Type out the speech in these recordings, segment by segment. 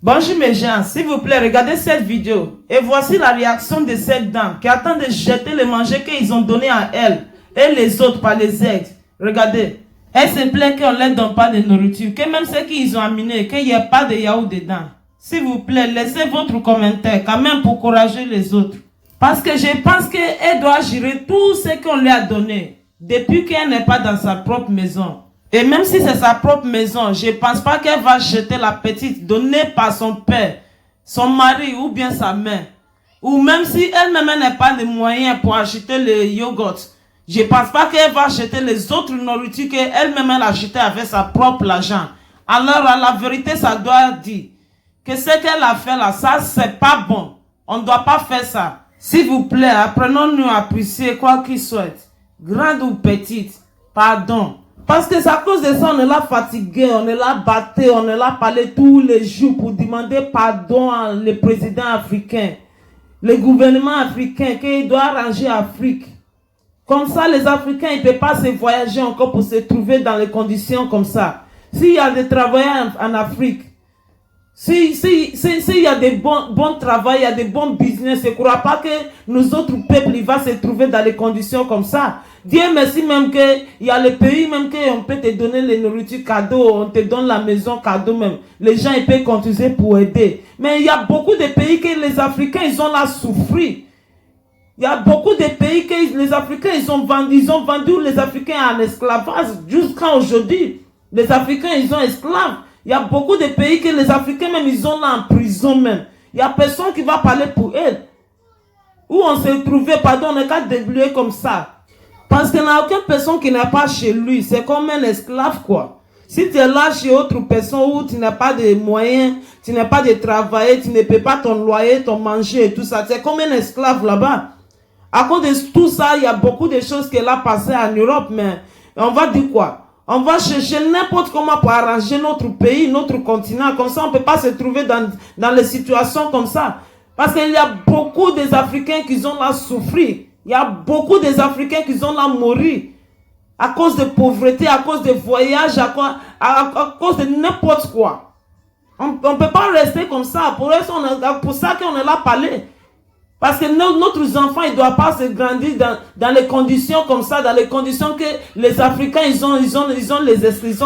Bonjour mes gens, s'il vous plaît, regardez cette vidéo. Et voici la réaction de cette dame qui attend de jeter le manger qu'ils ont donné à elle et les autres par les aides. Regardez. Elle se plaît qu'on ne leur donne pas de nourriture, que même ceux qu'ils ont amené, qu'il n'y ait pas de yaourt dedans. S'il vous plaît, laissez votre commentaire quand même pour encourager les autres. Parce que je pense qu'elle doit gérer tout ce qu'on lui a donné depuis qu'elle n'est pas dans sa propre maison. Et même si c'est sa propre maison, je ne pense pas qu'elle va jeter la petite donnée par son père, son mari ou bien sa mère. Ou même si elle-même n'a pas les moyens pour acheter le yogourt. Je ne pense pas qu'elle va acheter les autres nourritures qu'elle-même a acheté avec sa propre argent. Alors, à la vérité, ça doit dire que ce qu'elle a fait là, ça, c'est pas bon. On ne doit pas faire ça. S'il vous plaît, apprenons-nous à apprécier quoi qu'il soit. Grande ou petite, pardon. Parce que c'est à cause de ça, on est là fatigué, on est là battu, on est là parler tous les jours pour demander pardon à le président africain, le gouvernement africain, qu'il doit arranger l'Afrique. Comme ça, les Africains, ils ne peuvent pas se voyager encore pour se trouver dans les conditions comme ça. S'il y a des travailleurs en Afrique, s'il y a des bons travail, il y a des bons business, je ne crois pas que nous autres peuples, ils vont se trouver dans les conditions comme ça. Dieu merci même qu'il y a les pays même qu'on peut te donner les nourritures cadeaux, on te donne la maison cadeau même. Les gens, ils peuvent contribuer pour aider. Mais il y a beaucoup de pays que les Africains, ils ont là souffert. Il y a beaucoup de pays que les Africains, ils ont vendu les Africains en esclavage jusqu'à aujourd'hui. Les Africains, ils sont esclaves. Il y a beaucoup de pays que les Africains, même, ils sont là en prison même. Il n'y a personne qui va parler pour eux. Où on s'est trouvé, pardon, on n'est qu'à débrouiller comme ça. Parce qu'il n'y a aucune personne qui n'est pas chez lui. C'est comme un esclave, quoi. Si tu es là chez autre personne où tu n'as pas de moyens, tu n'as pas de travail, tu ne peux pas ton loyer, ton manger et tout ça, c'est comme un esclave là-bas. À cause de tout ça, il y a beaucoup de choses qui sont passées en Europe, mais on va dire quoi? On va chercher n'importe comment pour arranger notre pays, notre continent. Comme ça, on ne peut pas se trouver dans les situations comme ça. Parce qu'il y a beaucoup des Africains qui ont là souffert. Il y a beaucoup des Africains qui ont là mouru. À cause de pauvreté, à cause de voyages, à cause de n'importe quoi. On ne peut pas rester comme ça. Pour ça qu'on est là parler. Parce que nos enfants, ils ne doivent pas se grandir dans les conditions comme ça, dans les conditions que les Africains, ils ont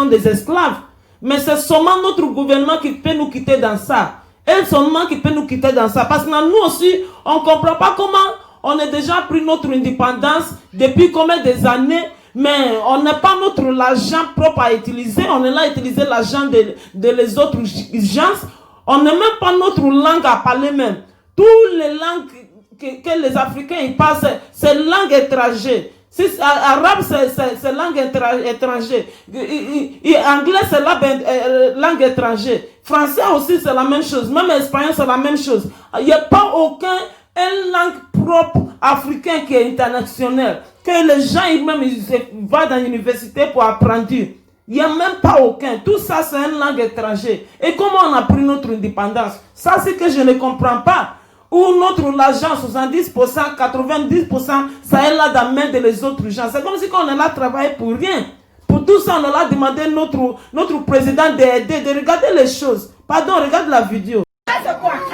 des esclaves. Mais c'est seulement notre gouvernement qui peut nous quitter dans ça. Et seulement qui peut nous quitter dans ça. Parce que nous aussi, on ne comprend pas comment on a déjà pris notre indépendance depuis combien des années, mais on n'a pas notre argent propre à utiliser. On est là à utiliser l'argent de les autres gens. On n'a même pas notre langue à parler même. Toutes les langues que les Africains ils passent, c'est langue étrangère. Si arabe, c'est langue étrangère. Anglais, c'est langue étrangère. Français aussi, c'est la même chose. Même espagnol, c'est la même chose. Il n'y a pas aucune langue propre africaine qui est internationale. Que les gens, ils vont dans l'université pour apprendre. Il n'y a même pas aucun. Tout ça, c'est une langue étrangère. Et comment on a pris notre indépendance? Ça, c'est que je ne comprends pas. Où notre argent, 70%, 90%, ça est là dans la main de les autres gens. C'est comme si on est là à travailler pour rien. Pour tout ça, on est là à demander notre président d'aider, de regarder les choses. Pardon, regarde la vidéo. C'est quoi? Je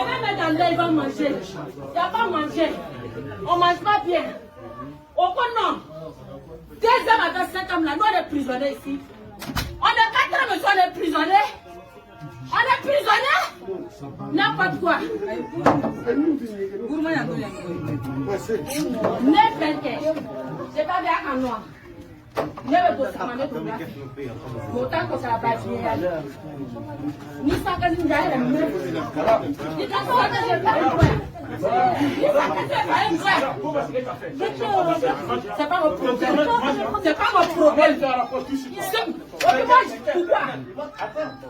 vais mettre dans l'air, il va manger. Il n'y a pas manger. On ne mange pas bien. Au non. 2 hommes avec 5 hommes là, nous on est prisonniers ici. On est 4 hommes, on est prisonniers. On est prisonniers. N'importe quoi. N'importe quoi. C'est pas bien en noir. Ne me dois pas me trouver. Autant que ça va pas bien. Ni ça que nous allons le ni ça que je vais faire. C'est pas mon problème. C'est pas mon problème.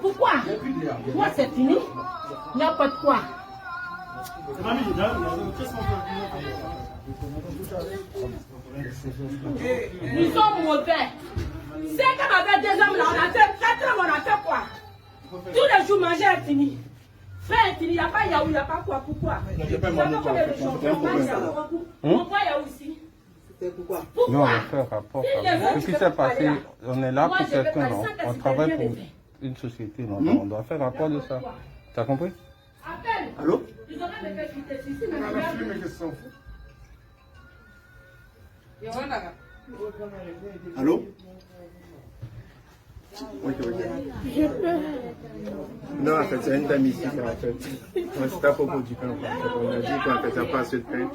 Pourquoi? Moi c'est fini. N'importe quoi. Ils sont mauvais. C'est comme avec des hommes là, on a Tous les jours, manger est fini. Faire est fini. Il n'y a pas yaourt, il n'y a pas quoi. Pourquoi? Non, je peux manger quoi. On voit yaourt ici. Nous, on va faire rapport. Ce qui s'est passé, on est là pour quelqu'un, on travaille pour une société, on doit faire rapport de ça. Tu as compris? Appelle. Allô? Ils auraient me fait quitter ici, mais Allô? Oui, non, en fait, c'est une dame ici, en fait. C'est à propos du pain. On a dit qu'en fait, ça passe le pain.